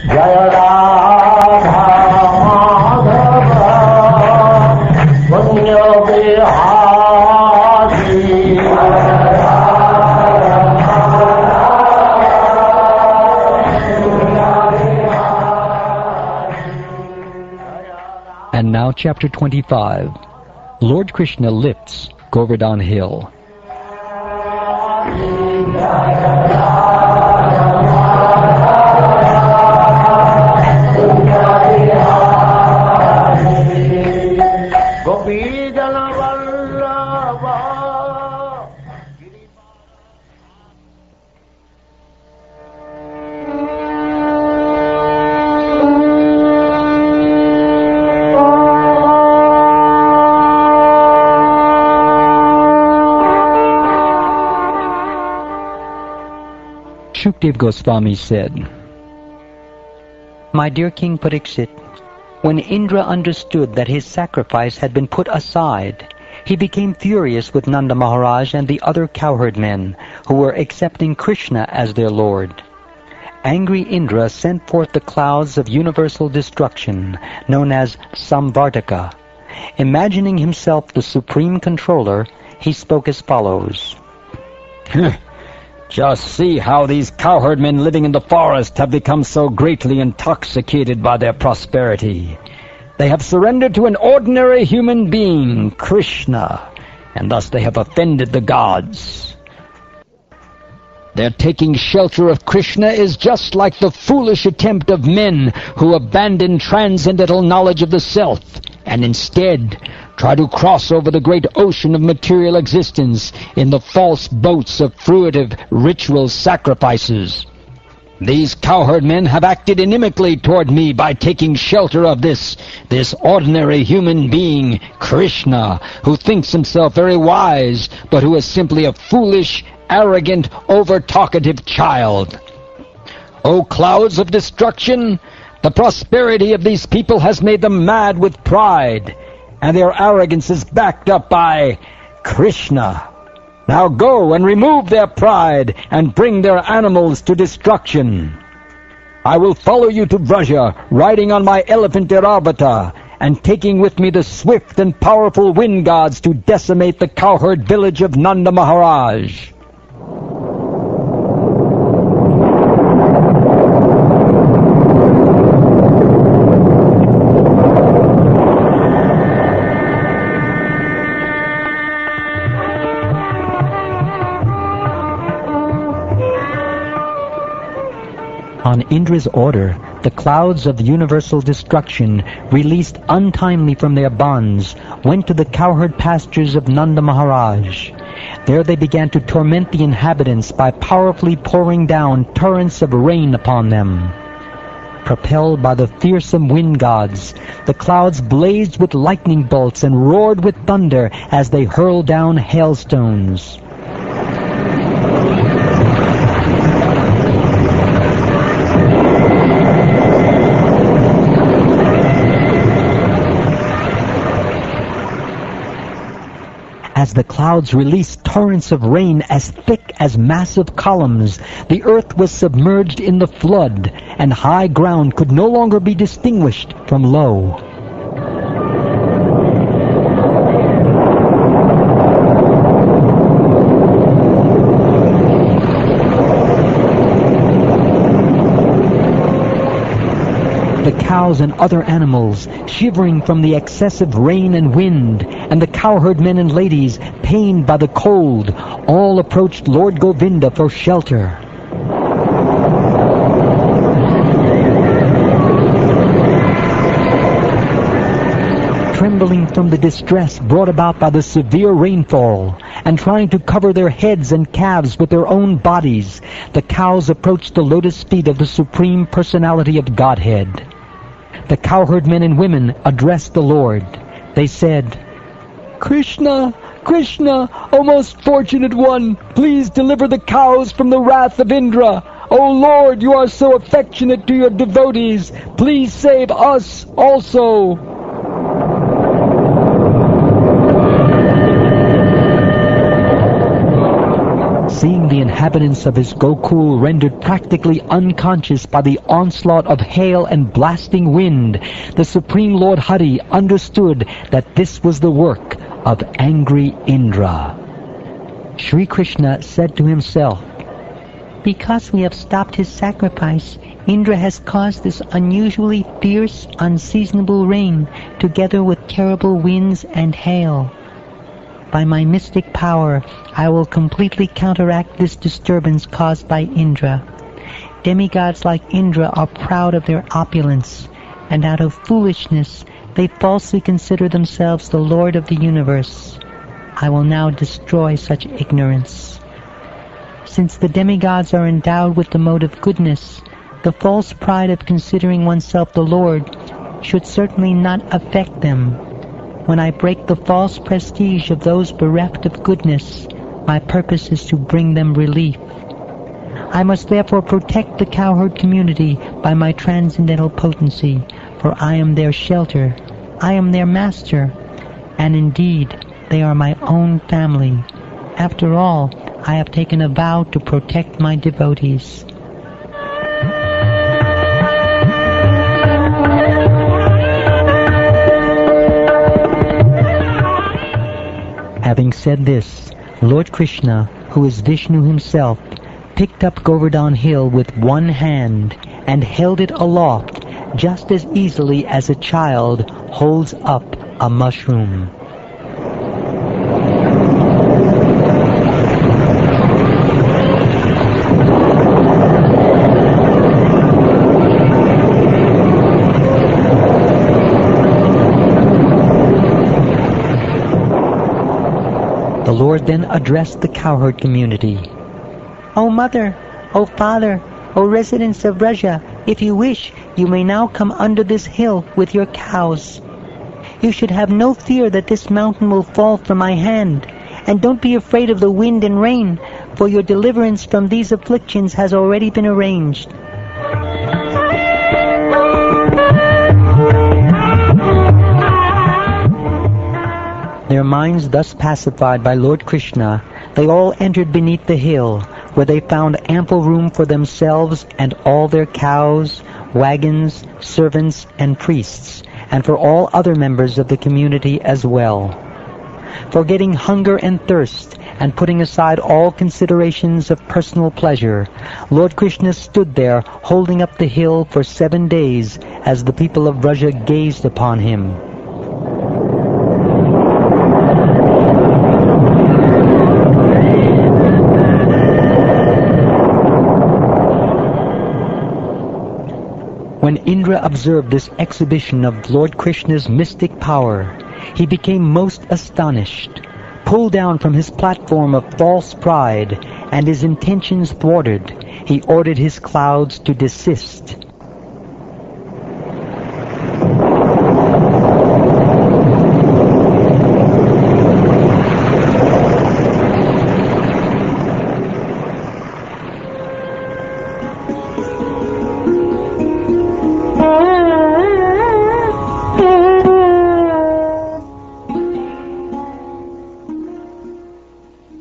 Jaya Radha Madhava Punya Vihari. And now chapter 25. Lord Krishna lifts Govardhan Hill. Shukdev Goswami said, My dear King Parikshit, when Indra understood that his sacrifice had been put aside, he became furious with Nanda Maharaj and the other cowherd men who were accepting Krishna as their lord. Angry Indra sent forth the clouds of universal destruction, known as Samvartaka. Imagining himself the supreme controller, he spoke as follows. Just see how these cowherd men living in the forest have become so greatly intoxicated by their prosperity. They have surrendered to an ordinary human being, Krishna, and thus they have offended the gods. Their taking shelter of Krishna is just like the foolish attempt of men who abandon transcendental knowledge of the self and instead try to cross over the great ocean of material existence in the false boats of fruitive ritual sacrifices. These cowherd men have acted inimically toward me by taking shelter of this ordinary human being, Krishna, who thinks himself very wise, but who is simply a foolish, arrogant, over-talkative child. O clouds of destruction, the prosperity of these people has made them mad with pride, and their arrogance is backed up by Krishna. Now go and remove their pride and bring their animals to destruction. I will follow you to Vraja, riding on my elephant Irabhata, and taking with me the swift and powerful wind gods to decimate the cowherd village of Nanda Maharaj. On Indra's order, the clouds of universal destruction, released untimely from their bonds, went to the cowherd pastures of Nanda Maharaj. There they began to torment the inhabitants by powerfully pouring down torrents of rain upon them. Propelled by the fearsome wind gods, the clouds blazed with lightning bolts and roared with thunder as they hurled down hailstones. As the clouds released torrents of rain as thick as massive columns, the earth was submerged in the flood, and high ground could no longer be distinguished from low. The cows and other animals, shivering from the excessive rain and wind, and the cowherd men and ladies, pained by the cold, all approached Lord Govinda for shelter. Trembling from the distress brought about by the severe rainfall, and trying to cover their heads and calves with their own bodies, the cows approached the lotus feet of the Supreme Personality of Godhead. The cowherd men and women addressed the Lord. They said, "Krishna, Krishna, O most fortunate one, please deliver the cows from the wrath of Indra. O Lord, you are so affectionate to your devotees. Please save us also." Seeing the inhabitants of his Gokul rendered practically unconscious by the onslaught of hail and blasting wind, the Supreme Lord Hari understood that this was the work of angry Indra. Sri Krishna said to himself, "Because we have stopped his sacrifice, Indra has caused this unusually fierce, unseasonable rain, together with terrible winds and hail. By my mystic power, I will completely counteract this disturbance caused by Indra. Demigods like Indra are proud of their opulence, and out of foolishness they falsely consider themselves the Lord of the universe. I will now destroy such ignorance. Since the demigods are endowed with the mode of goodness, the false pride of considering oneself the Lord should certainly not affect them. When I break the false prestige of those bereft of goodness, my purpose is to bring them relief. I must therefore protect the cowherd community by my transcendental potency, for I am their shelter, I am their master, and indeed they are my own family. After all, I have taken a vow to protect my devotees." Having said this, Lord Krishna, who is Vishnu himself, picked up Govardhan Hill with one hand and held it aloft just as easily as a child holds up a mushroom. The Lord then addressed the cowherd community. "O mother, O father, O residents of Vraja, if you wish, you may now come under this hill with your cows. You should have no fear that this mountain will fall from my hand, and don't be afraid of the wind and rain, for your deliverance from these afflictions has already been arranged." Their minds thus pacified by Lord Krishna, they all entered beneath the hill, where they found ample room for themselves and all their cows, wagons, servants, and priests, and for all other members of the community as well. Forgetting hunger and thirst, and putting aside all considerations of personal pleasure, Lord Krishna stood there holding up the hill for 7 days as the people of Vraja gazed upon him. When Indra observed this exhibition of Lord Krishna's mystic power, he became most astonished. Pulled down from his platform of false pride and his intentions thwarted, he ordered his clouds to desist.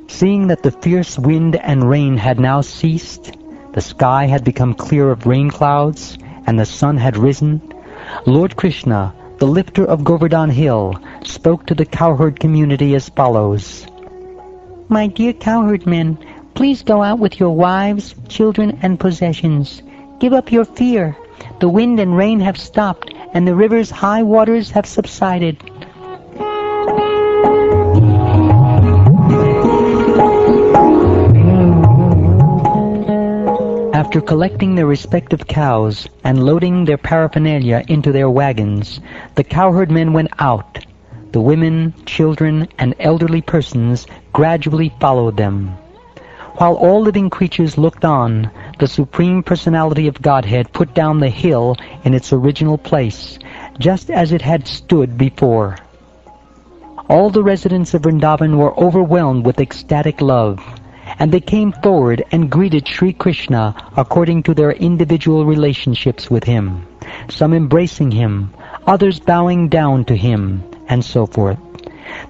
Seeing that the fierce wind and rain had now ceased, the sky had become clear of rain clouds, and the sun had risen, Lord Krishna, the lifter of Govardhan Hill, spoke to the cowherd community as follows. "My dear cowherd men, please go out with your wives, children, and possessions. Give up your fear. The wind and rain have stopped, and the river's high waters have subsided. After collecting their respective cows and loading their paraphernalia into their wagons, the cowherd men went out. The women, children, and elderly persons gradually followed them. While all living creatures looked on, the Supreme Personality of Godhead put down the hill in its original place, just as it had stood before. All the residents of Vrindavan were overwhelmed with ecstatic love, and they came forward and greeted Sri Krishna according to their individual relationships with him, some embracing him, others bowing down to him, and so forth.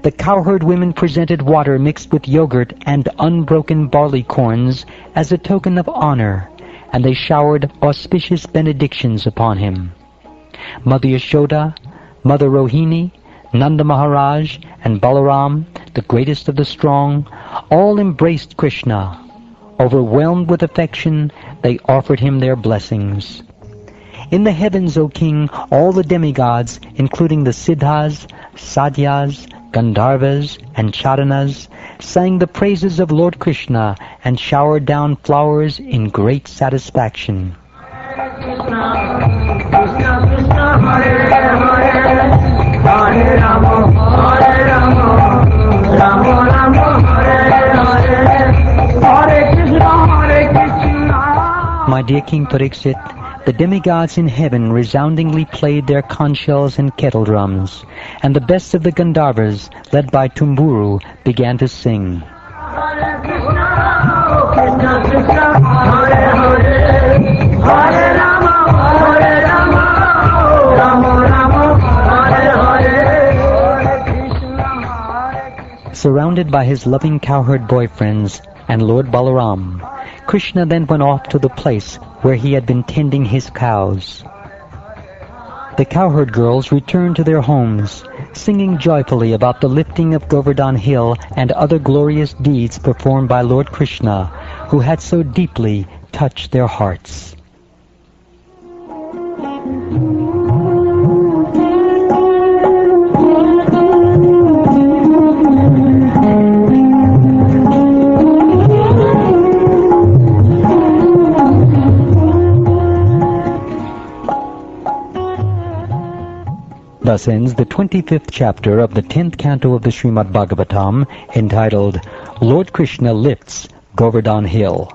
The cowherd women presented water mixed with yogurt and unbroken barley corns as a token of honor, and they showered auspicious benedictions upon him. Mother Yashoda, Mother Rohini, Nanda Maharaj, and Balaram, the greatest of the strong, all embraced Krishna. Overwhelmed with affection, they offered him their blessings. In the heavens, O king, all the demigods, including the Siddhas, Sadhyas, Gandharvas, and Charanas, sang the praises of Lord Krishna and showered down flowers in great satisfaction. My dear King Pariksit, the demigods in heaven resoundingly played their conch shells and kettle drums, and the best of the Gandharvas, led by Tumburu, began to sing. Surrounded by his loving cowherd boyfriends and Lord Balaram, Krishna then went off to the place where he had been tending his cows. The cowherd girls returned to their homes, singing joyfully about the lifting of Govardhan Hill and other glorious deeds performed by Lord Krishna, who had so deeply touched their hearts. Thus ends the 25th chapter of the 10th canto of the Srimad Bhagavatam, entitled Lord Krishna Lifts Govardhan Hill.